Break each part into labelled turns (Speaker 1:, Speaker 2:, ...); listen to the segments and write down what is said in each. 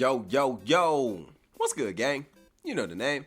Speaker 1: Yo, yo, yo. What's good, gang? You know the name.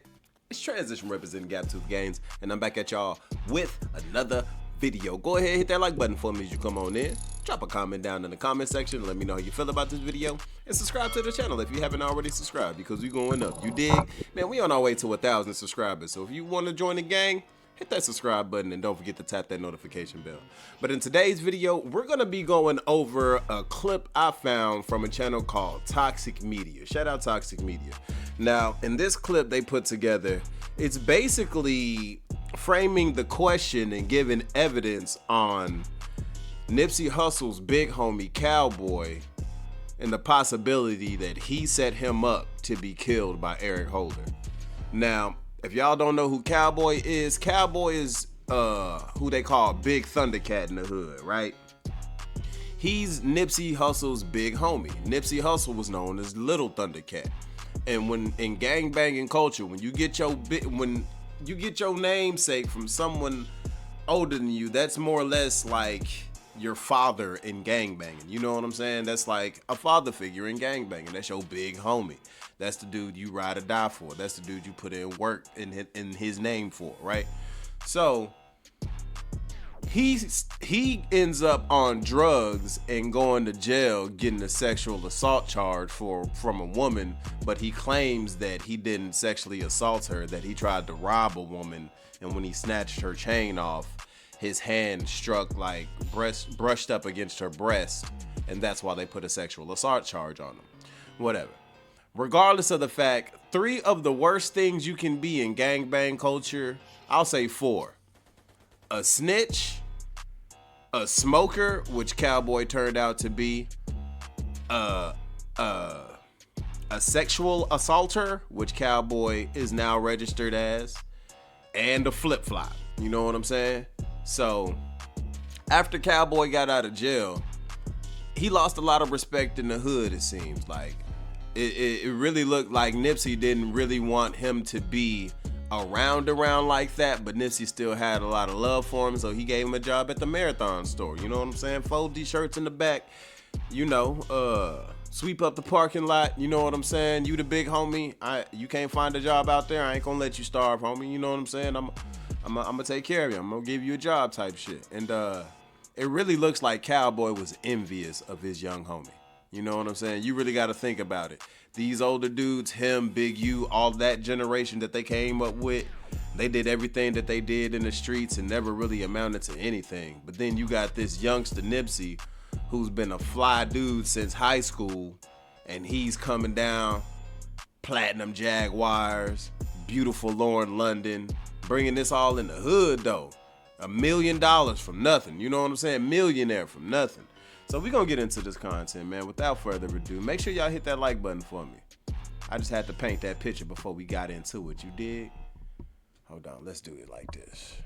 Speaker 1: It's Transition representing Gap Tooth Games, and I'm back at y'all with another video. Go ahead, hit that like button for me as you come on in. Drop a comment down in the comment section and let me know how you feel about this video. And subscribe to the channel if you haven't already subscribed, because we going up. You dig? Man, we on our way to 1,000 subscribers. So if you want to join the gang, hit that subscribe button and don't forget to tap that notification bell. But in today's video, we're going to be going over a clip I found from a channel called Toxic Media. Shout out Toxic Media. Now, in this clip they put together, it's basically framing the question and giving evidence on Nipsey Hussle's big homie Cowboy and the possibility that he set him up to be killed by Eric Holder. Now, if y'all don't know who Cowboy is who they call Big Thundercat in the hood, right? He's Nipsey Hussle's big homie. Nipsey Hussle was known as Little Thundercat. And when in gangbanging culture, when you get your namesake from someone older than you, that's more or less like your father in gangbanging. You know what I'm saying? That's like a father figure in gangbanging. That's your big homie. That's the dude you ride or die for. That's the dude you put in work in his name for, right? So he ends up on drugs and going to jail, getting a sexual assault charge from a woman, but he claims that he didn't sexually assault her, that he tried to rob a woman, and when he snatched her chain off, his hand struck, like brushed up against her breast, and that's why they put a sexual assault charge on him. Whatever. Regardless of the fact, 3 of the worst things you can be in gangbang culture, I'll say 4. A snitch, a smoker, which Cowboy turned out to be, a sexual assaulter, which Cowboy is now registered as, and a flip-flop. You know what I'm saying? So, after Cowboy got out of jail, he lost a lot of respect in the hood, it seems like. It really looked like Nipsey didn't really want him to be around like that, but Nipsey still had a lot of love for him, so he gave him a job at the Marathon store. You know what I'm saying? Fold these shirts in the back, sweep up the parking lot. You know what I'm saying? You the big homie. You can't find a job out there, I ain't gonna let you starve, homie. You know what I'm saying? I'm gonna take care of you. I'm gonna give you a job type shit. And it really looks like Cowboy was envious of his young homie. You know what I'm saying? You really got to think about it. These older dudes, him, Big U, all that generation that they came up with, they did everything that they did in the streets and never really amounted to anything. But then you got this youngster Nipsey, who's been a fly dude since high school, and he's coming down, platinum Jaguars, beautiful Lauren London, bringing this all in the hood though. $1 million from nothing. You know what I'm saying? Millionaire from nothing. So we're going to get into this content, man. Without further ado, make sure y'all hit that like button for me. I just had to paint that picture before we got into it. You dig? Hold on. Let's do it like this.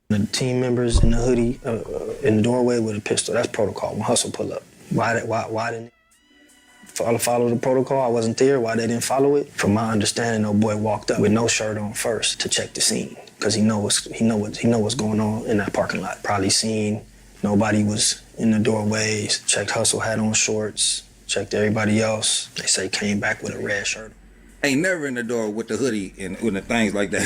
Speaker 2: The team members in the hoodie, in the doorway with a pistol. That's protocol. When Hustle pull up. Why didn't follow the protocol? I wasn't there. Why they didn't follow it? From my understanding, no boy walked up with no shirt on first to check the scene, because he know what's going on in that parking lot. Probably seen nobody was in the doorways. Checked Hustle had on shorts. Checked everybody else. They say came back with a red shirt.
Speaker 3: Ain't never in the door with the hoodie and with the things like that.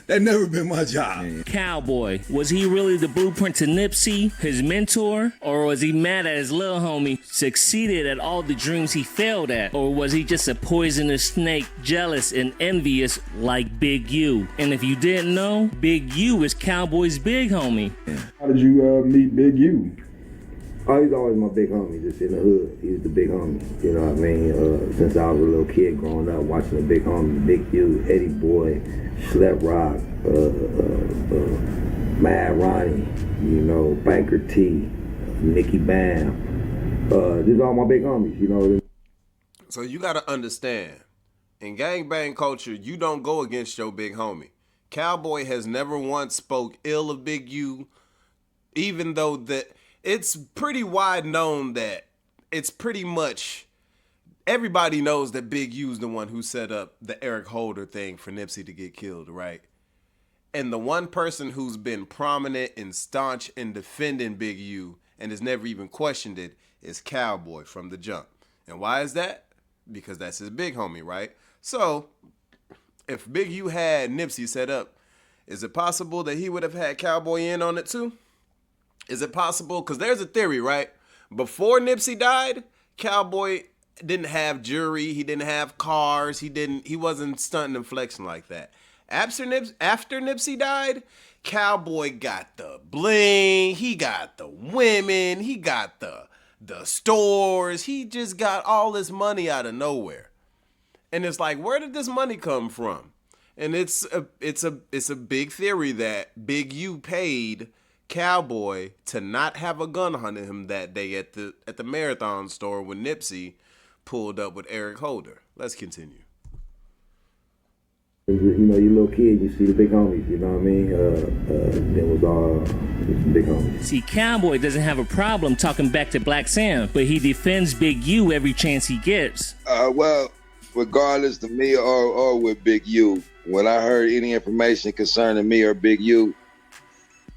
Speaker 3: that never been my job.
Speaker 4: Cowboy, was he really the blueprint to Nipsey, his mentor? Or was he mad at his little homie succeeded at all the dreams he failed at? Or was he just a poisonous snake, jealous and envious like Big U? And if you didn't know, Big U is Cowboy's big homie.
Speaker 5: How did you meet Big U? Oh, he's always my big homie, just in the hood. He's the big homie, you know what I mean? Since I was a little kid growing up, watching the big homie, Big U, Eddie Boy, Slap Rock, Mad Ronnie, Banker T, Nicky Bam. These are all my big homies, you know.
Speaker 1: So you got to understand, in gangbang culture, you don't go against your big homie. Cowboy has never once spoke ill of Big U, even though it's pretty wide known that it's pretty much everybody knows that Big U's the one who set up the Eric Holder thing for Nipsey to get killed, right? And the one person who's been prominent and staunch in defending Big U and has never even questioned it is Cowboy from the jump. And why is that? Because that's his big homie, right? So if Big U had Nipsey set up, is it possible that he would have had Cowboy in on it too? Is it possible? Because there's a theory, right? Before Nipsey died, Cowboy didn't have jewelry, he didn't have cars, he wasn't stunting and flexing like that. After Nipsey died, Cowboy got the bling, he got the women, he got the stores, he just got all this money out of nowhere. And it's like, where did this money come from? And it's a big theory that Big U paid Cowboy to not have a gun on him that day at the Marathon store when Nipsey pulled up with Eric Holder. Let's continue.
Speaker 5: You know, you little kid, you see the big homies, you know what I mean? It was all just big homies.
Speaker 4: See, Cowboy doesn't have a problem talking back to Black Sam, but he defends Big U every chance he gets.
Speaker 6: Well, regardless to me or with Big U, when I heard any information concerning me or Big U,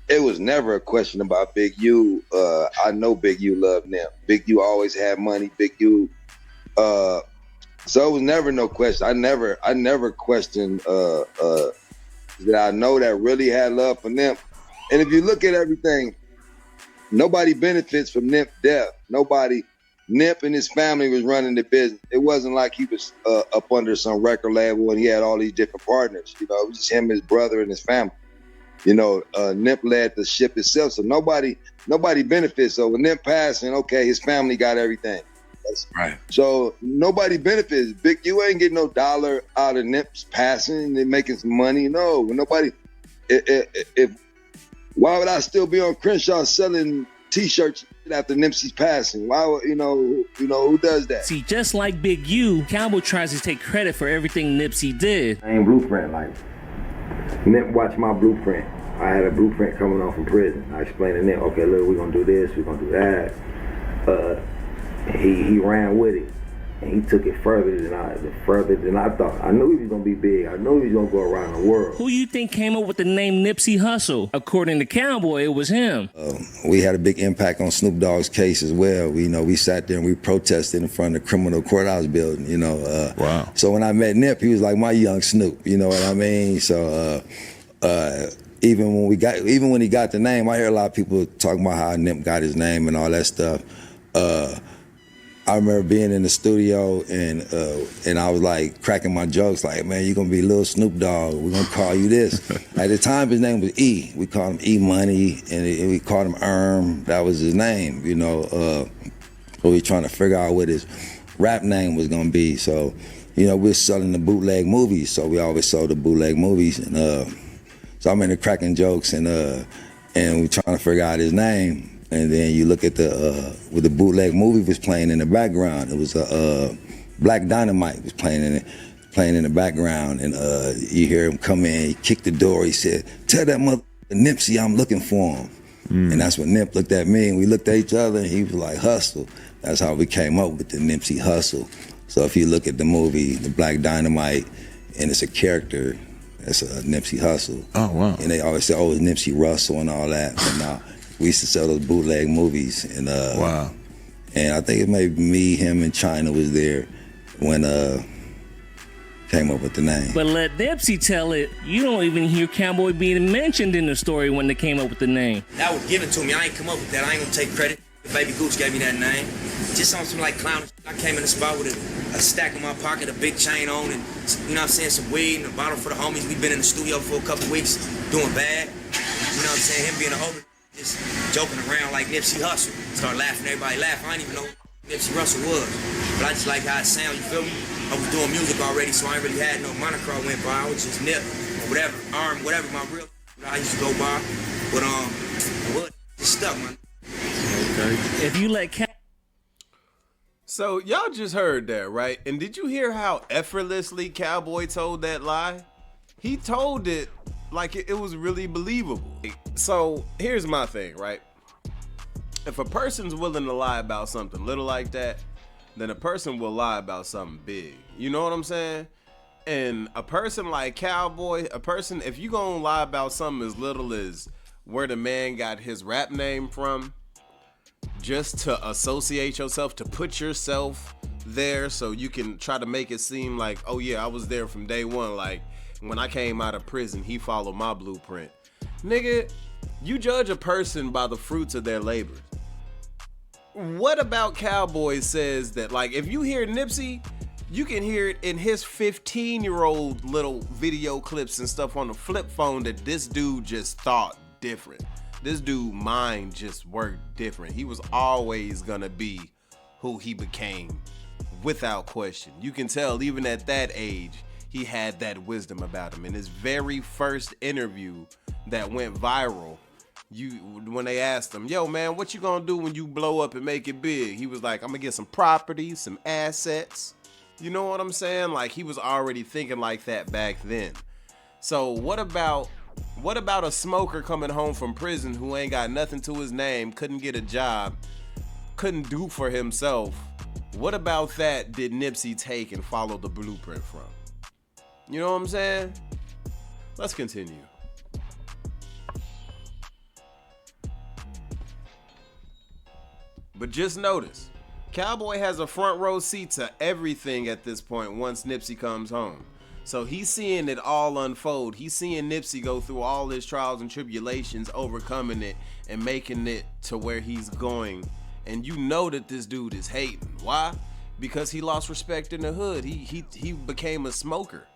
Speaker 6: it was never a question about Big U. I know Big U loved Nip. Big U always had money. Big U, so it was never no question. I never questioned that I know that really had love for Nip. And if you look at everything, nobody benefits from Nip's death. Nip and his family was running the business. It wasn't like he was up under some record label and he had all these different partners. You know, it was just him, his brother, and his family. You know, Nip led the ship itself, so nobody benefits. So when Nip passing, okay, his family got everything. That's right. So nobody benefits. Big U ain't getting no dollar out of Nip's passing. They're making some money. No, nobody. Why would I still be on Crenshaw selling T-shirts after Nipsey's passing? Why would, you know who does that?
Speaker 4: See, just like Big U, Cowboy tries to take credit for everything Nipsey did.
Speaker 5: I ain't blueprint like Nip watched my blueprint. I had a blueprint coming off from prison. I explained to Nip, okay, look, we're gonna do this, we're gonna do that. He ran with it, and he took it further than I thought. I knew he was gonna be big. I knew he was gonna go around the world.
Speaker 4: Who you think came up with the name Nipsey Hussle? According to Cowboy, it was him.
Speaker 3: We had a big impact on Snoop Dogg's case as well. We sat there and we protested in front of the criminal courthouse building. You know, wow. So when I met Nip, he was like my young Snoop. You know what I mean? So even when he got the name, I hear a lot of people talking about how Nip got his name and all that stuff. I remember being in the studio and I was like cracking my jokes like, man, you're gonna be Lil Snoop Dogg. We're gonna call you this. At the time, his name was E. We called him E Money, and we called him That was his name, you know. So we were trying to figure out what his rap name was gonna be. So, you know, we're selling the bootleg movies, so we always sold the bootleg movies. And so I'm in the cracking jokes and we're trying to figure out his name. And then you look at what the bootleg movie was playing in the background. It was Black Dynamite was playing in the background, and you hear him come in. He kicked the door. He said, "Tell that mother Nipsey I'm looking for him." And that's when Nip looked at me, and we looked at each other, and he was like, "Hustle." That's how we came up with the Nipsey Hussle. So if you look at the movie, the Black Dynamite, and it's a character, that's a Nipsey Hussle. Oh wow! And they always say, "Oh, it's Nipsey Russell" and all that, but now. We used to sell those bootleg movies, and wow. And I think it may be me, him, and China was there when came up with the name.
Speaker 4: But let Nipsey tell it. You don't even hear Cowboy being mentioned in the story when they came up with the name.
Speaker 7: That was given to me. I ain't come up with that. I ain't gonna take credit. Baby Goose gave me that name. Just on some like clown. I came in the spot with a stack in my pocket, a big chain on, and you know what I'm saying, some weed and a bottle for the homies. We've been in the studio for a couple weeks doing bad. You know what I'm saying? Him being a older. Just joking around like Nipsey Hussle. Start laughing, everybody laugh. I didn't even know who Nipsey Hussle was. But I just like how it sound, you feel me? I was doing music already, so I ain't really had no moniker I went by. I was just Nip, or whatever, Arm, whatever my real I used to go by. But what? Just stuck, man.
Speaker 4: Okay. If you let
Speaker 1: So y'all just heard that, right? And did you hear how effortlessly Cowboy told that lie? He told it like it was really believable. So here's my thing, right? If a person's willing to lie about something little like that, then a person will lie about something big. You know what I'm saying? And a person like Cowboy, if you gonna lie about something as little as where the man got his rap name from, just to associate yourself, to put yourself there so you can try to make it seem like, oh yeah, I was there from day one. Like when I came out of prison, he followed my blueprint. Nigga, you judge a person by the fruits of their labors. What about Cowboy says that, like, if you hear Nipsey, you can hear it in his 15-year-old little video clips and stuff on the flip phone that this dude just thought different. This dude mind just worked different. He was always gonna be who he became without question. You can tell even at that age, he had that wisdom about him. In his very first interview that went viral, when they asked him, yo man, what you gonna do when you blow up and make it big? He was like, I'm gonna get some property, some assets. You know what I'm saying? Like, he was already thinking like that back then. So what about a smoker coming home from prison who ain't got nothing to his name, couldn't get a job, couldn't do for himself? What about that did Nipsey take and follow the blueprint from? You know what I'm saying? Let's continue. But just notice, Cowboy has a front row seat to everything at this point once Nipsey comes home. So he's seeing it all unfold. He's seeing Nipsey go through all his trials and tribulations, overcoming it and making it to where he's going. And you know that this dude is hating. Why? Because he lost respect in the hood. He became a smoker.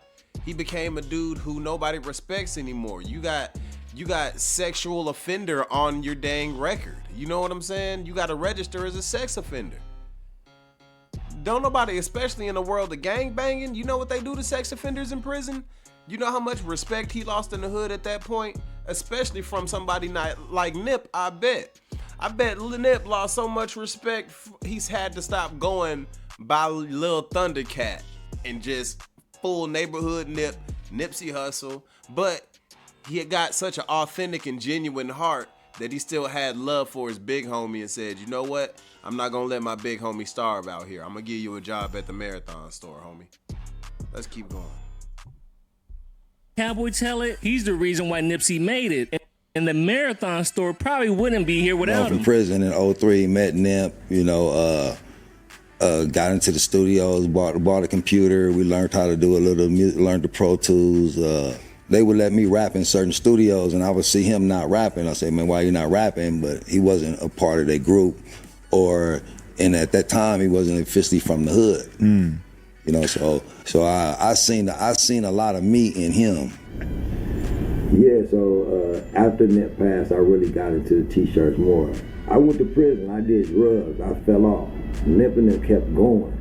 Speaker 1: He became a dude who nobody respects anymore. You got sexual offender on your dang record. You know what I'm saying? You got to register as a sex offender. Don't nobody, especially in the world of gang banging, you know what they do to sex offenders in prison? You know how much respect he lost in the hood at that point? Especially from somebody not like Nip, I bet. I bet Nip lost so much respect, he's had to stop going by Lil Thundercat and just full neighborhood Nip, Nipsey Hussle. But he had got such an authentic and genuine heart that he still had love for his big homie and said, you know what? I'm not gonna let my big homie starve out here. I'm gonna give you a job at the Marathon store, homie. Let's keep going.
Speaker 4: Cowboy tell it, he's the reason why Nipsey made it. And the Marathon store probably wouldn't be here without him.
Speaker 3: From prison in 03, met Nip, got into the studios, bought a computer. We learned how to do a little music, learned the Pro Tools. They would let me rap in certain studios, and I would see him not rapping. I say, man, why you not rapping? But he wasn't a part of their group, and at that time he wasn't officially from the hood. You know, so I seen a lot of me in him.
Speaker 5: Yeah, so after Nip passed, I really got into the t-shirts more. I went to prison, I did drugs, I fell off. Nip and them kept going.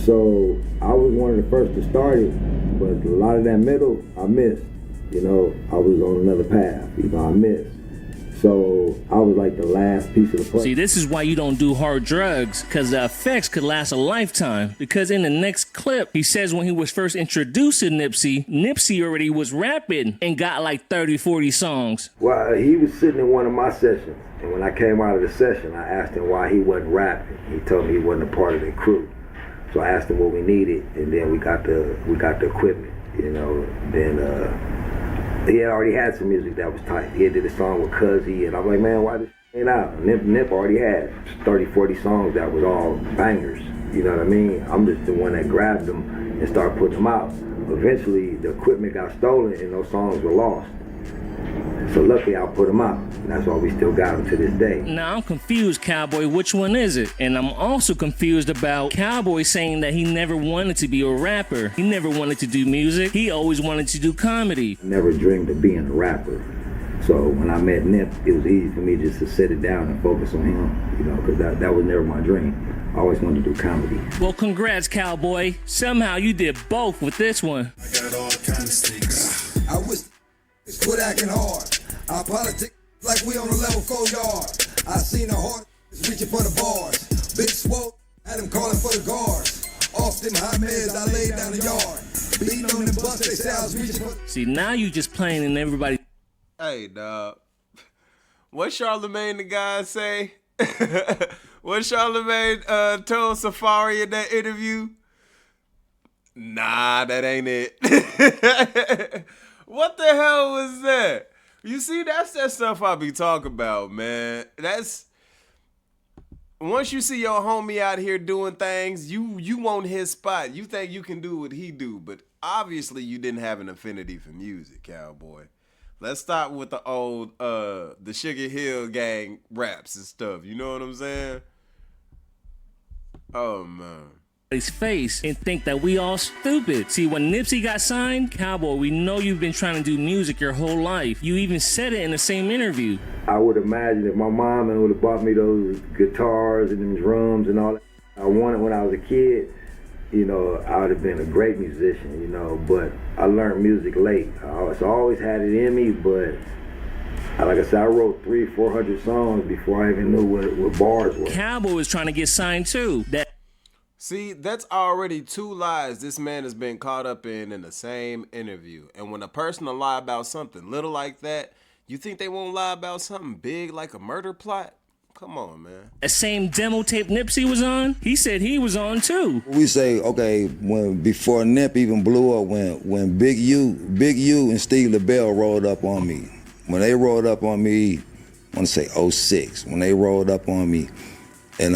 Speaker 5: So I was one of the first to start it, but a lot of that middle, I missed. You know, I was on another path, I missed. So I was like the last piece of the puzzle.
Speaker 4: See, this is why you don't do hard drugs, because the effects could last a lifetime. Because in the next clip, he says when he was first introduced to Nipsey already was rapping and got like 30, 40 songs.
Speaker 5: Well, he was sitting in one of my sessions, and when I came out of the session, I asked him why he wasn't rapping. He told me he wasn't a part of the crew. So I asked him what we needed, and then we got the equipment, you know. Then he had already had some music that was tight. He did a song with Cuzzy, and I'm like, man, why this ain't out? Nip already had 30, 40 songs that was all bangers. You know what I mean? I'm just the one that grabbed them and started putting them out. Eventually, the equipment got stolen, and those songs were lost. So luckily, I put them out. And that's why we still got them to this day.
Speaker 4: Now, I'm confused, Cowboy. Which one is it? And I'm also confused about Cowboy saying that he never wanted to be a rapper. He never wanted to do music. He always wanted to do comedy.
Speaker 5: Never dreamed of being a rapper. So when I met Nip, it was easy for me just to sit it down and focus on him, you know, because that was never my dream. I always wanted to do comedy.
Speaker 4: Well, congrats, Cowboy. Somehow you did both with this one.
Speaker 8: I got all kinds of sticks. I wish quit acting hard. Our politics like we on a level 4 yard. I seen a heart reaching for the bars. Big swole, had him calling for the guards. Often high meds, I laid down the yard. Beating on the bus, they say I was reaching for.
Speaker 4: See, now you just playing in everybody.
Speaker 1: Hey, dog. What Charlemagne the guy say? What Charlamagne told Safari in that interview? Nah, that ain't it. What the hell was that? You see, that's that stuff I be talking about, man. That's once you see your homie out here doing things, you want his spot. You think you can do what he do, but obviously you didn't have an affinity for music, Cowboy. Let's start with the old the Sugar Hill Gang raps and stuff. You know what I'm saying? Oh man.
Speaker 4: His face and think that we all stupid. See, when Nipsey got signed, Cowboy, we know you've been trying to do music your whole life. You even said it in the same interview.
Speaker 5: I would imagine if my mom would have bought me those guitars and them drums and all that I wanted when I was a kid, you know, I would have been a great musician, you know, but I learned music late. I always had it in me, but like I said, I wrote 300-400 songs before I even knew what bars were.
Speaker 4: Cowboy was trying to get signed too.
Speaker 1: See, that's already two lies this man has been caught up in the same interview. And when a person will lie about something little like that, you think they won't lie about something big like a murder plot? Come on, man.
Speaker 4: The same demo tape Nipsey was on, he said he was on too.
Speaker 3: We say, okay, before Nip even blew up, when Big U and Steve LaBelle rolled up on me. When they rolled up on me, I want to say 06, when they rolled up on me. And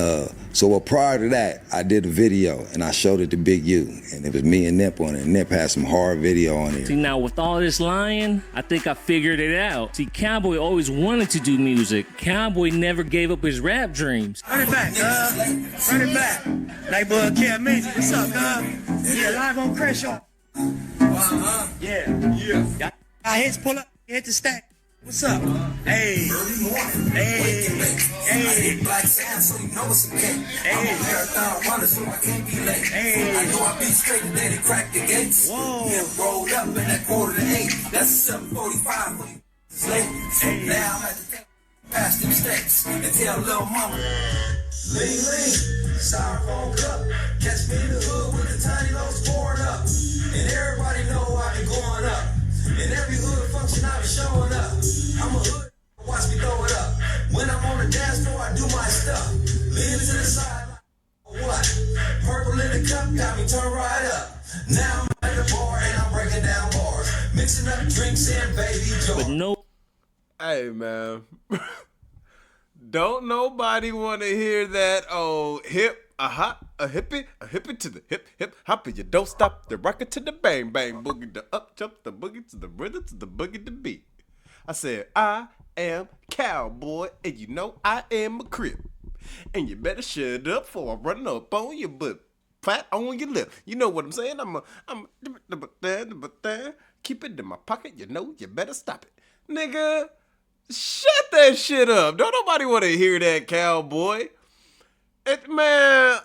Speaker 3: so prior to that, I did a video and I showed it to Big U, and it was me and Nip on it. Nip had some hard video on it.
Speaker 4: See, now with all this lying, I think I figured it out. See, Cowboy always wanted to do music. Cowboy never gave up his rap dreams.
Speaker 9: Run it back, run it back. Like bud, Cam Mason, what's up, Yeah, live on Crenshaw. Yeah. I hits pull up, hit the stack. What's up? Hey. Hey. Black sand, so you know it's a game. I'm a marathon runner, so I can't be late. I know I beat straight and then it cracked the gates. Whoa. Yeah, rolled up in that 7:45. That's a 7:45 for you. Late. Now I'm at the table, past the mistakes, and tell little mama. Lean, styrofoam cup. Catch me in the hood with the tiny loads pouring up. And everybody know I been going up. In every hood function, I be showing up. I'm a hood, watch me throw it up. When I'm on the dance floor, I do my stuff. Lean to the side, like, what? Purple in the cup got me turned right up. Now I'm at the bar and I'm breaking down bars. Mixing up drinks and baby joy.
Speaker 4: But no.
Speaker 1: Hey, man. Don't nobody want to hear that old hip. A hippie to the hip, hopper. You don't stop the rocket to the bang, bang, boogie, the up, jump, the boogie to the rhythm, to the boogie, the beat. I said, I am Cowboy, and you know I am a crip. And you better shut up before I run up on your butt, flat on your lip. You know what I'm saying? I'm keep it in my pocket, you know, you better stop it. Nigga, shut that shit up. Don't nobody want to hear that, Cowboy. Man,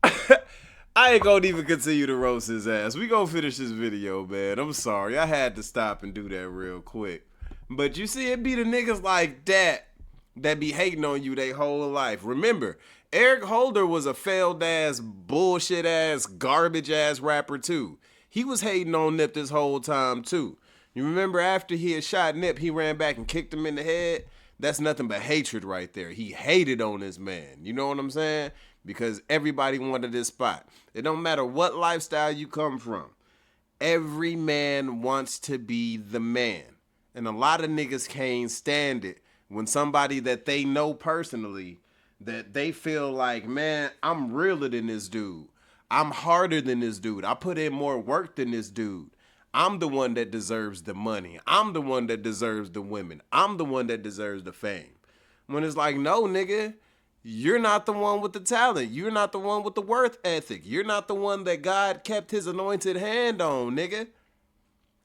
Speaker 1: I ain't gonna even continue to roast his ass. We gonna finish this video, man. I'm sorry. I had to stop and do that real quick. But you see, it be the niggas like that be hating on you their whole life. Remember, Eric Holder was a failed ass, bullshit ass, garbage ass rapper too. He was hating on Nip this whole time too. You remember after he had shot Nip, he ran back and kicked him in the head? That's nothing but hatred right there. He hated on this man. You know what I'm saying? Because everybody wanted this spot. It don't matter what lifestyle you come from. Every man wants to be the man. And a lot of niggas can't stand it when somebody that they know personally, that they feel like, man, I'm realer than this dude. I'm harder than this dude. I put in more work than this dude. I'm the one that deserves the money. I'm the one that deserves the women. I'm the one that deserves the fame. When it's like, no, nigga, you're not the one with the talent. You're not the one with the worth ethic. You're not the one that God kept his anointed hand on, nigga.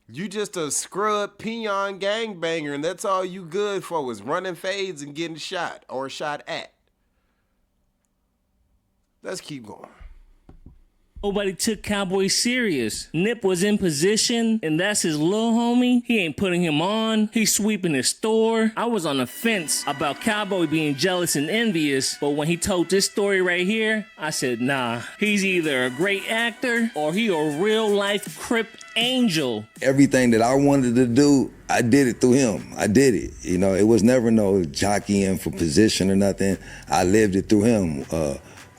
Speaker 1: You just a scrub peon gangbanger, and that's all you good for is running fades and getting shot or shot at. Let's keep going.
Speaker 4: Nobody took Cowboy serious. Nip was in position, and that's his little homie. He ain't putting him on. He's sweeping his store. I was on the fence about Cowboy being jealous and envious, but when he told this story right here, I said, nah. He's either a great actor or he a real-life Crip angel.
Speaker 3: Everything that I wanted to do, I did it through him. I did it. You know, it was never no jockeying for position or nothing. I lived it through him.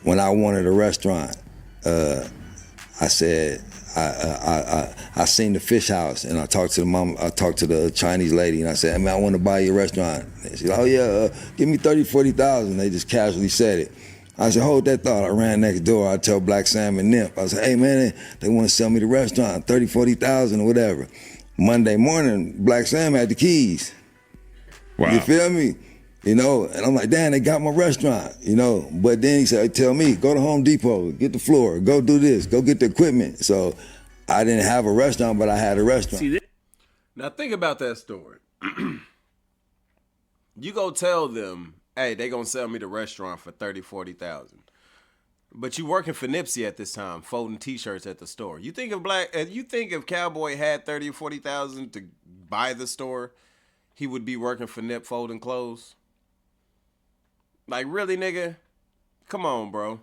Speaker 3: When I wanted a restaurant, I said, I seen the fish house, and I talked to the mom. I talked to the Chinese lady, and I said, "Man, I want to buy your restaurant." And she said, "Oh yeah, give me 30, 40,000." They just casually said it. I said, "Hold that thought." I ran next door. I tell Black Sam and Nip, I said, "Hey man, they want to sell me the restaurant, 30, 40,000 or whatever." Monday morning, Black Sam had the keys. Wow. You feel me? You know, and I'm like, damn, they got my restaurant, you know. But then he said, tell me, go to Home Depot, get the floor, go do this, go get the equipment. So I didn't have a restaurant, but I had a restaurant.
Speaker 1: Now think about that story. You go tell them, hey, they gonna sell me the restaurant for 30, 40,000. But you working for Nipsey at this time, folding t-shirts at the store. You think if Cowboy had 30 or 40,000 to buy the store, he would be working for Nip folding clothes? Like, really, nigga? Come on, bro.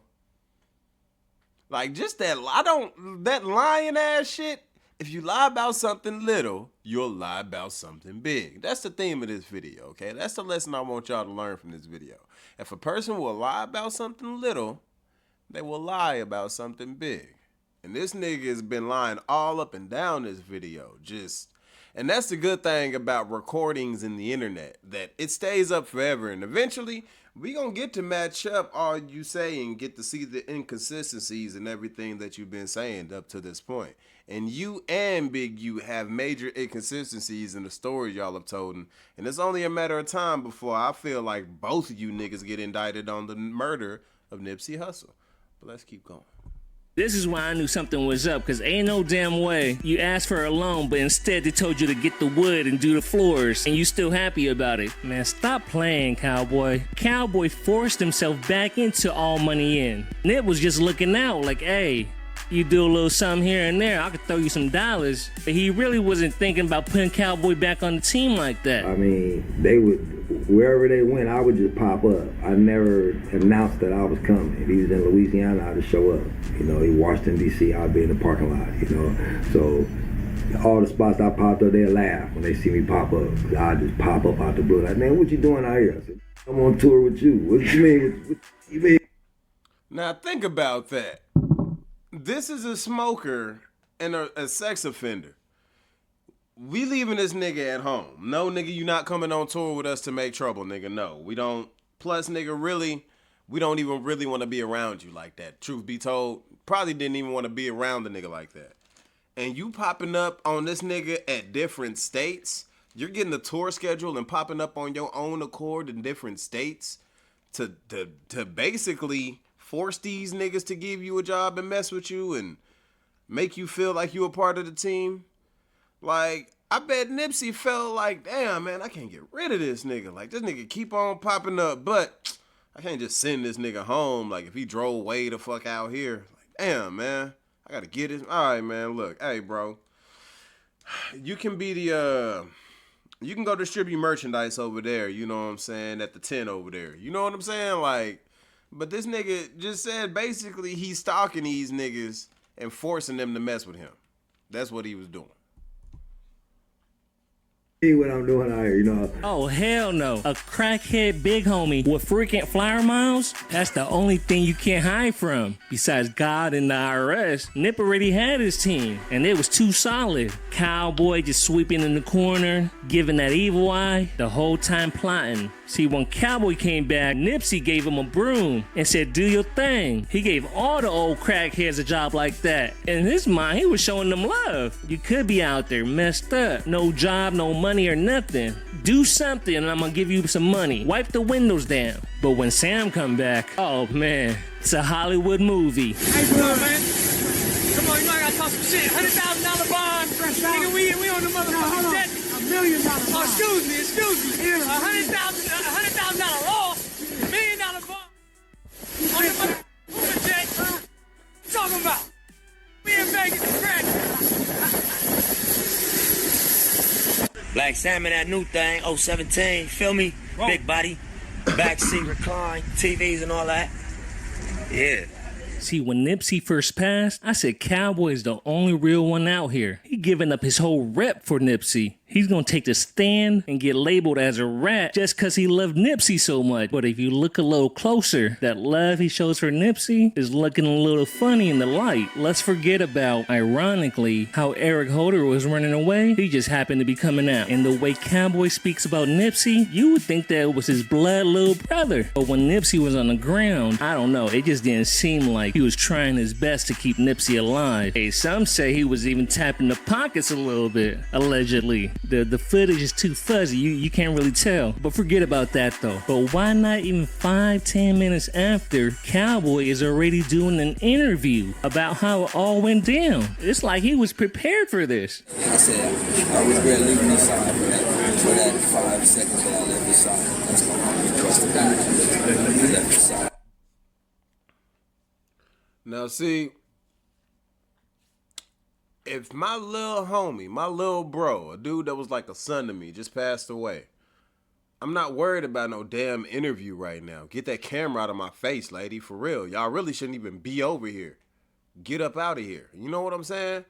Speaker 1: Like, just that lying ass shit. If you lie about something little, you'll lie about something big. That's the theme of this video, okay? That's the lesson I want y'all to learn from this video. If a person will lie about something little, they will lie about something big. And this nigga has been lying all up and down this video. And that's the good thing about recordings in the internet, that it stays up forever. And eventually, we gonna get to match up all you say and get to see the inconsistencies and everything that you've been saying up to this point. And you and Big U have major inconsistencies in the stories y'all have told. And it's only a matter of time before I feel like both of you niggas get indicted on the murder of Nipsey Hussle. But let's keep going.
Speaker 4: This is why I knew something was up, because ain't no damn way you asked for a loan, but instead they told you to get the wood and do the floors, and you still happy about it. Man, stop playing, Cowboy. Cowboy forced himself back into All Money In. Nip was just looking out like, hey, you do a little something here and there, I could throw you some dollars. But he really wasn't thinking about putting Cowboy back on the team like that.
Speaker 5: I mean, they would, wherever they went, I would just pop up. I never announced that I was coming. If he was in Louisiana, I'd just show up. You know, in Washington, D.C., I'd be in the parking lot, you know. So all the spots I popped up, they'd laugh when they see me pop up. I'd just pop up out the blue. Like, man, what you doing out here? I said, I'm on tour with you. What you mean? What you mean?
Speaker 1: Now think about that. This is a smoker and a sex offender. We leaving this nigga at home. No, nigga, you not coming on tour with us to make trouble, nigga. No, we don't. Plus, nigga, really, we don't even really want to be around you like that. Truth be told, probably didn't even want to be around the nigga like that. And you popping up on this nigga at different states. You're getting the tour schedule and popping up on your own accord in different states to basically force these niggas to give you a job and mess with you and make you feel like you a part of the team. Like, I bet Nipsey felt like, damn, man, I can't get rid of this nigga. Like, this nigga keep on popping up, but I can't just send this nigga home. Like, if he drove way the fuck out here, like, damn, man, I gotta get it. All right, man, look, hey, bro, you can be the, you can go distribute merchandise over there, you know what I'm saying, at the tent over there. You know what I'm saying? Like, but this nigga just said basically he's stalking these niggas and forcing them to mess with him. That's what he was doing.
Speaker 5: See what I'm doing out here, you know.
Speaker 4: Oh, hell no. A crackhead big homie with freaking flyer miles? That's the only thing you can't hide from. Besides God and the IRS, Nip already had his team, and it was too solid. Cowboy just sweeping in the corner, giving that evil eye, the whole time plotting. See, when Cowboy came back, Nipsey gave him a broom and said, do your thing. He gave all the old crackheads a job like that. In his mind, he was showing them love. You could be out there messed up. No job, no money or nothing. Do something and I'm gonna give you some money. Wipe the windows down. But when Sam come back, oh man, it's a Hollywood movie.
Speaker 10: How you doing, man? Come on, you know I gotta talk some shit. $100,000 bond. Nigga, we on the motherfucking jet. $1 million bond. Oh, excuse me. $100,000 loss. $1 million bond. On the motherfucking jet. What you talking about?
Speaker 7: Black Sam in that new thing, 017, feel me? Whoa. Big body, backseat recline, TVs and all that. Yeah.
Speaker 4: See, when Nipsey first passed, I said Cowboy is the only real one out here. He giving up his whole rep for Nipsey. He's gonna take the stand and get labeled as a rat just cause he loved Nipsey so much. But if you look a little closer, that love he shows for Nipsey is looking a little funny in the light. Let's forget about, ironically, how Eric Holder was running away. He just happened to be coming out. And the way Cowboy speaks about Nipsey, you would think that it was his blood little brother. But when Nipsey was on the ground, I don't know, it just didn't seem like he was trying his best to keep Nipsey alive. Hey, some say he was even tapping the pockets a little bit, allegedly. The footage is too fuzzy, you can't really tell. But forget about that though. But why not even 5-10 minutes after, Cowboy is already doing an interview about how it all went down? It's like he was prepared for this.
Speaker 11: I said, I regret leaving this side for that 5 seconds that I left this side. That's my trust of God. He left this side.
Speaker 1: Now see, if my little homie, my little bro, a dude that was like a son to me, just passed away, I'm not worried about no damn interview right now. Get that camera out of my face, lady, for real. Y'all really shouldn't even be over here. Get up out of here. You know what I'm saying?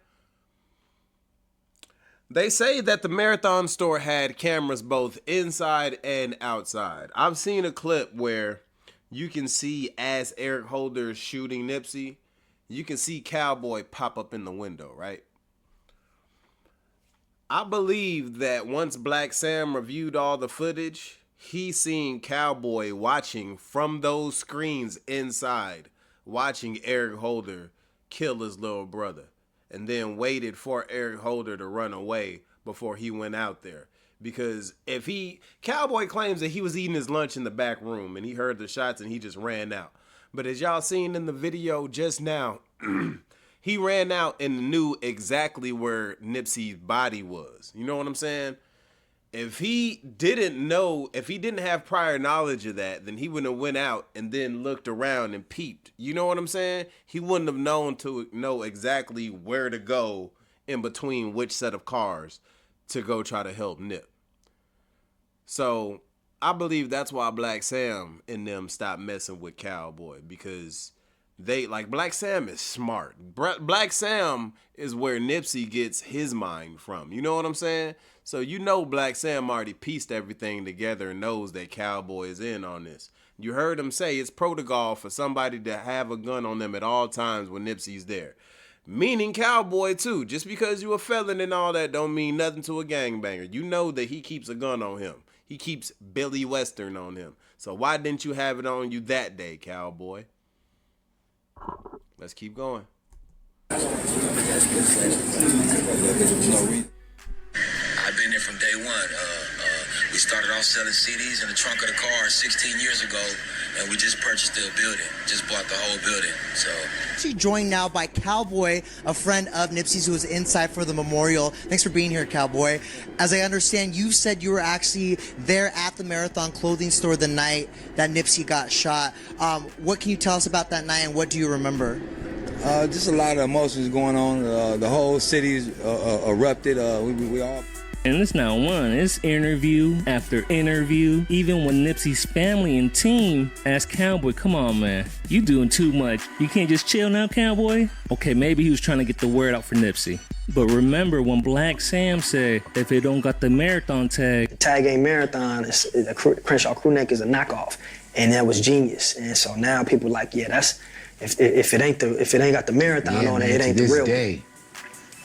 Speaker 1: They say that the Marathon store had cameras both inside and outside. I've seen a clip where you can see as Eric Holder is shooting Nipsey, you can see Cowboy pop up in the window, right? I believe that once Black Sam reviewed all the footage, he seen Cowboy watching from those screens inside, watching Eric Holder kill his little brother, and then waited for Eric Holder to run away before he went out there. Because if Cowboy claims that he was eating his lunch in the back room and he heard the shots and he just ran out. But as y'all seen in the video just now, he ran out and knew exactly where Nipsey's body was. You know what I'm saying? If he didn't have prior knowledge of that, then he wouldn't have went out and then looked around and peeped. You know what I'm saying? He wouldn't have known to know exactly where to go in between which set of cars to go try to help Nip. So I believe that's why Black Sam and them stopped messing with Cowboy, because Black Sam is smart. Black Sam is where Nipsey gets his mind from. You know what I'm saying? So you know Black Sam already pieced everything together and knows that Cowboy is in on this. You heard him say it's protocol for somebody to have a gun on them at all times when Nipsey's there. Meaning Cowboy too. Just because you a felon and all that don't mean nothing to a gangbanger. You know that he keeps a gun on him. He keeps Billy Western on him. So why didn't you have it on you that day, Cowboy? Let's keep going.
Speaker 11: I've been there from day one. We started off selling CDs in the trunk of the car 16 years ago, and we just purchased the building, just bought the whole building. So
Speaker 12: Actually joined now by Cowboy, a friend of Nipsey's who was inside for the memorial. Thanks for being here, Cowboy. As I understand, you said you were actually there at the Marathon clothing store the night that Nipsey got shot. What can you tell us about that night, and what do you remember?
Speaker 3: Just a lot of emotions going on. The whole city's erupted. We all...
Speaker 4: And it's not one, it's interview after interview. Even when Nipsey's family and team asked Cowboy, come on, man, you doing too much. You can't just chill now, Cowboy? Okay, maybe he was trying to get the word out for Nipsey. But remember when Black Sam said, if it don't got the Marathon tag.
Speaker 2: The tag ain't Marathon, the Crenshaw crew neck is a knockoff. And that was genius. And so now people like, yeah, that's, if it ain't got the Marathon on it, it ain't the real day.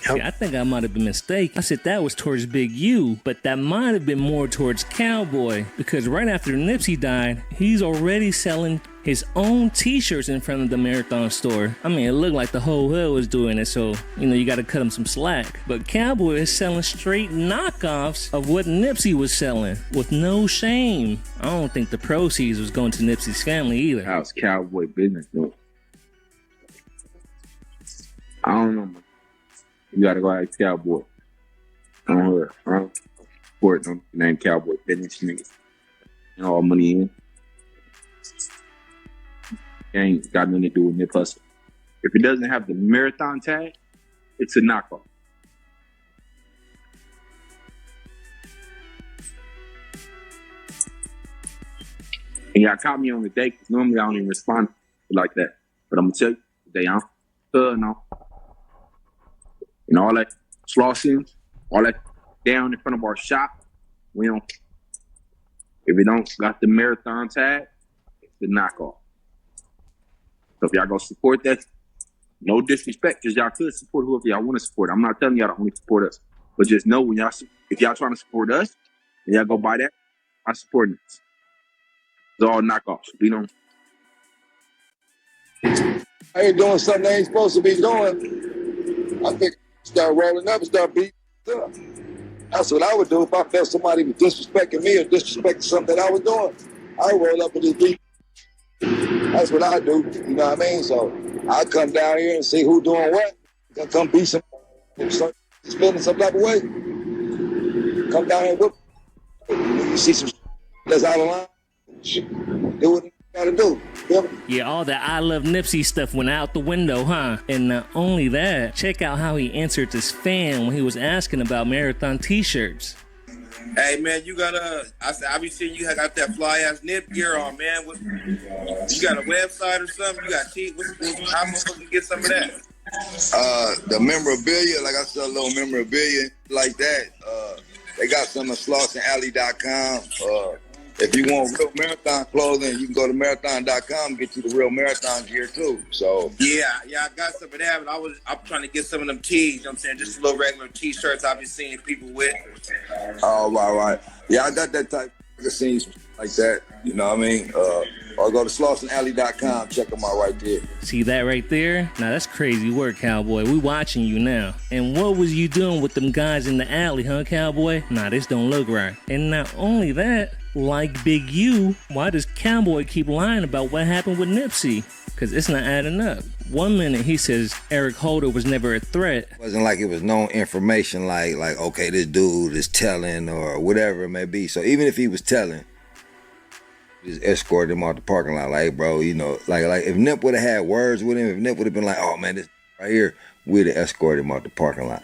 Speaker 4: See, I think I might have been mistaken. I said that was towards Big U, but that might have been more towards Cowboy, because right after Nipsey died, he's already selling his own t-shirts in front of the Marathon store. I mean, it looked like the whole hood was doing it, so, you got to cut him some slack. But Cowboy is selling straight knockoffs of what Nipsey was selling, with no shame. I don't think the proceeds was going to Nipsey's family either.
Speaker 13: How's Cowboy business, though? I don't know, man. You gotta go ask Cowboy. I don't support them. Name Cowboy business niggas. And all money in. It ain't got nothing to do with Nip Hussle. If it doesn't have the Marathon tag, it's a knockoff. y'all caught me on the day, because normally I don't even respond like that. But I'm going to tell you, today I'm no. And all that slossing, all that down in front of our shop, we don't, if we don't got the marathon tag, it's the knockoff. So if y'all go support that, no disrespect, because y'all could support whoever y'all want to support. I'm not telling y'all to only support us. But just know when y'all, if y'all trying to support us, and y'all go buy that, I'm supporting it. It's all knockoffs. We don't.
Speaker 6: I ain't doing something I ain't supposed to be doing. I think start rolling up and start beating up. That's what I would do if I felt somebody was disrespecting me or disrespecting something that I was doing. I would roll up and just beat. That's what I do. You know what I mean? So I come down here and see who doing what. I come beat some, start feeling some type of way. Come down here and whoop. You see some that's out of line. Do what you gotta do.
Speaker 4: Yeah, all that I Love Nipsey stuff went out the window, huh? And not only that, check out how he answered this fan when he was asking about marathon t-shirts.
Speaker 14: Hey man, you got I be seeing you got that fly ass Nip gear on, man. You got a website or something? You got how am I supposed to get some of that?
Speaker 6: The memorabilia, like I sell a little memorabilia like that. They got some at slossandalley.com. If you want real marathon clothing, you can go to marathon.com and get you the real marathon gear too. So
Speaker 14: yeah, I got some of that, but I'm trying to get some of them tees, you know what I'm saying? Just little regular t-shirts I've been seeing people with.
Speaker 6: Oh, right. Yeah, I got that type of scenes like that. You know what I mean? Or go to slossandalley.com, check them out right there.
Speaker 4: See that right there? Now that's crazy work, Cowboy. We watching you now. And what was you doing with them guys in the alley, huh, Cowboy? Nah, this don't look right. And not only that, like Big U, why does Cowboy keep lying about what happened with Nipsey? Because it's not adding up. 1 minute he says Eric Holder was never a threat.
Speaker 3: It wasn't like it was known information like okay, this dude is telling or whatever it may be. So even if he was telling, just escorted him out the parking lot. Like, bro, you know, like if Nip would have had words with him, if Nip would have been like, oh man, this right here, we'd have escorted him out the parking lot.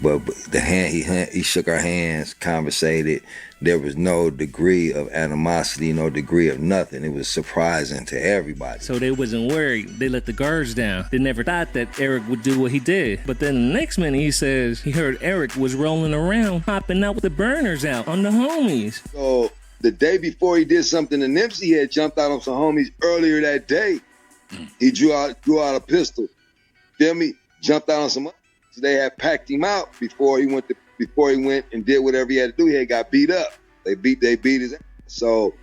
Speaker 3: But the he shook our hands, conversated. There was no degree of animosity, no degree of nothing. It was surprising to everybody.
Speaker 4: So they wasn't worried. They let the guards down. They never thought that Eric would do what he did. But then the next minute he says he heard Eric was rolling around, hopping out with the burners out on the homies.
Speaker 6: So the day before he did something to Nipsey, he had jumped out on some homies earlier that day. He drew out a pistol. Feel me? Jumped out on some. So they had packed him out before he went and did whatever he had to do. He had got beat up. They beat his ass. So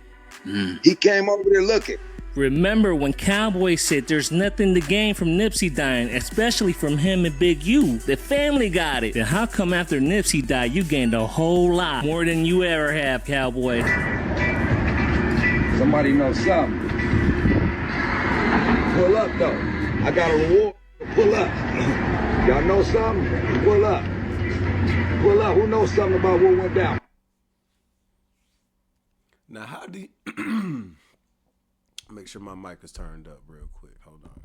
Speaker 6: he came over there looking.
Speaker 4: Remember when Cowboy said there's nothing to gain from Nipsey dying, especially from him and Big U. The family got it. Then how come after Nipsey died, you gained a whole lot more than you ever have, Cowboy?
Speaker 6: Somebody knows something. Pull up though. I got a reward. Pull up. Y'all know something? Pull up. Pull up. Who knows something about what went down?
Speaker 1: Now, how do you... Make sure my mic is turned up real quick. Hold on.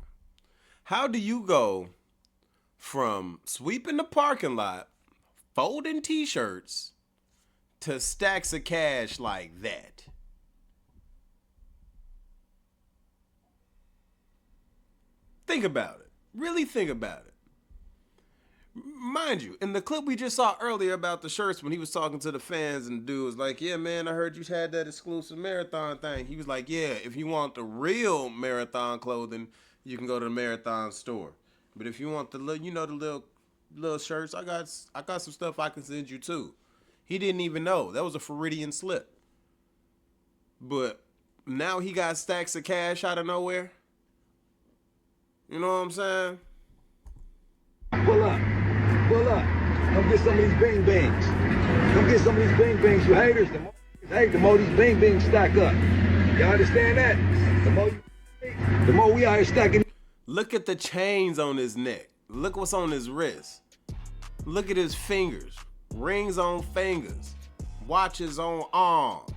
Speaker 1: How do you go from sweeping the parking lot, folding t-shirts, to stacks of cash like that? Think about it. Really think about it. Mind you, in the clip we just saw earlier about the shirts, when he was talking to the fans and the dude was like, yeah, man, I heard you had that exclusive marathon thing. He was like, yeah, if you want the real marathon clothing, you can go to the marathon store. But if you want the little shirts, I got some stuff I can send you too. He didn't even know. That was a Floridian slip. But now he got stacks of cash out of nowhere. You know what I'm saying?
Speaker 6: Pull up. Pull up. Come get some of these bing bangs. Come get some of these bing bangs. You haters, the more these bing bangs stack up. Y'all understand that? The more we out here stacking.
Speaker 1: Look at the chains on his neck. Look what's on his wrist. Look at his fingers. Rings on fingers. Watches on arms.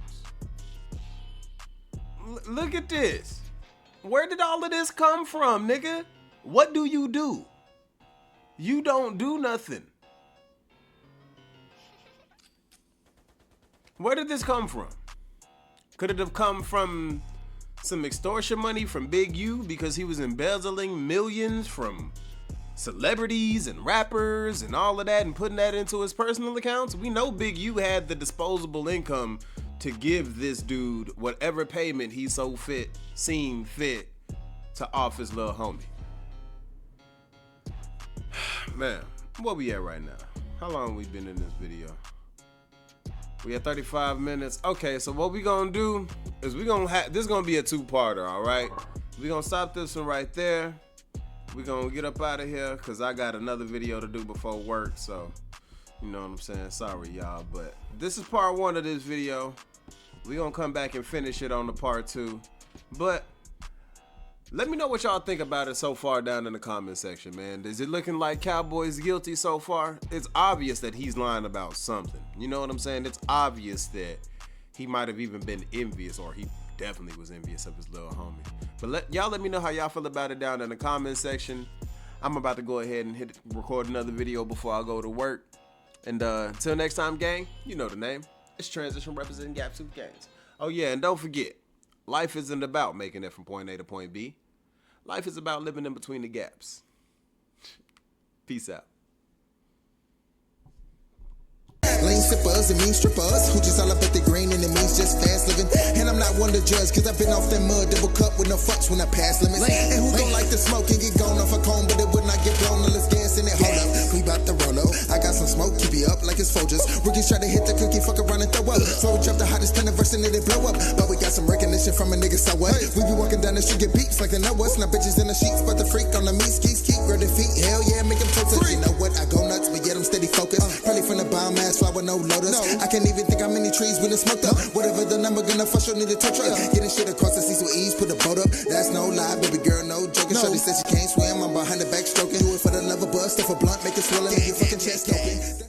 Speaker 1: Look at this. Where did all of this come from, nigga? What do? You don't do nothing. Where did this come from? Could it have come from some extortion money from Big U because he was embezzling millions from celebrities and rappers and all of that and putting that into his personal accounts. We know Big U had the disposable income to give this dude whatever payment he seemed fit to off his little homie. Man, where we at right now? How long we been in this video? We at 35 minutes. Okay, so what we gonna do is this is gonna be a two-parter, all right? We gonna stop this one right there. We gonna get up out of here because I got another video to do before work, so you know what I'm saying? Sorry, y'all, but this is part one of this video. We gonna come back and finish it on the part two, but let me know what y'all think about it so far down in the comment section, man. Is it looking like Cowboy's guilty so far? It's obvious that he's lying about something. You know what I'm saying? It's obvious that he might have even been envious, or he definitely was envious of his little homie. But y'all let me know how y'all feel about it down in the comment section. I'm about to go ahead and record another video before I go to work. And until next time, gang, you know the name. It's Transition representing Gap Tooth Gangs. Oh yeah, and don't forget, life isn't about making it from point A to point B. Life is about living in between the gaps. Peace out.
Speaker 8: Lane sippers and mean strippers who just all up at the green and it means just fast living. And I'm not one to judge cause I've been off that mud double cup with no fucks when I pass limits. And who don't like to smoke and get gone off a cone but it would not get blown unless gas in it. Hold up, we bout to roll up. I got some smoke, keep you up like it's Folgers. Rookies try to hit the cookie, fuck around and throw up. So we drop the hottest pen verse and it blow up. But we got some recognition from a nigga, so what? We be walking down the street, get beeps like they know us. Now bitches in the sheets, but the freak on the meat skis keep grab their feet. Hell yeah, make them toe touch. You know what? I go nuts, but yet I'm steady focused. Probably from the bomb ass flower, no lotus. I can't even think how many trees when it's smoked up. Whatever the number gonna for sure need a tow truck. Getting shit across the seas with ease, put a boat up. That's no lie, baby girl, no joking. Shorty said she can't swim, I'm behind the back stroking. Do it for the love of buzz, stuff a blunt, make it swell and your fucking chest open.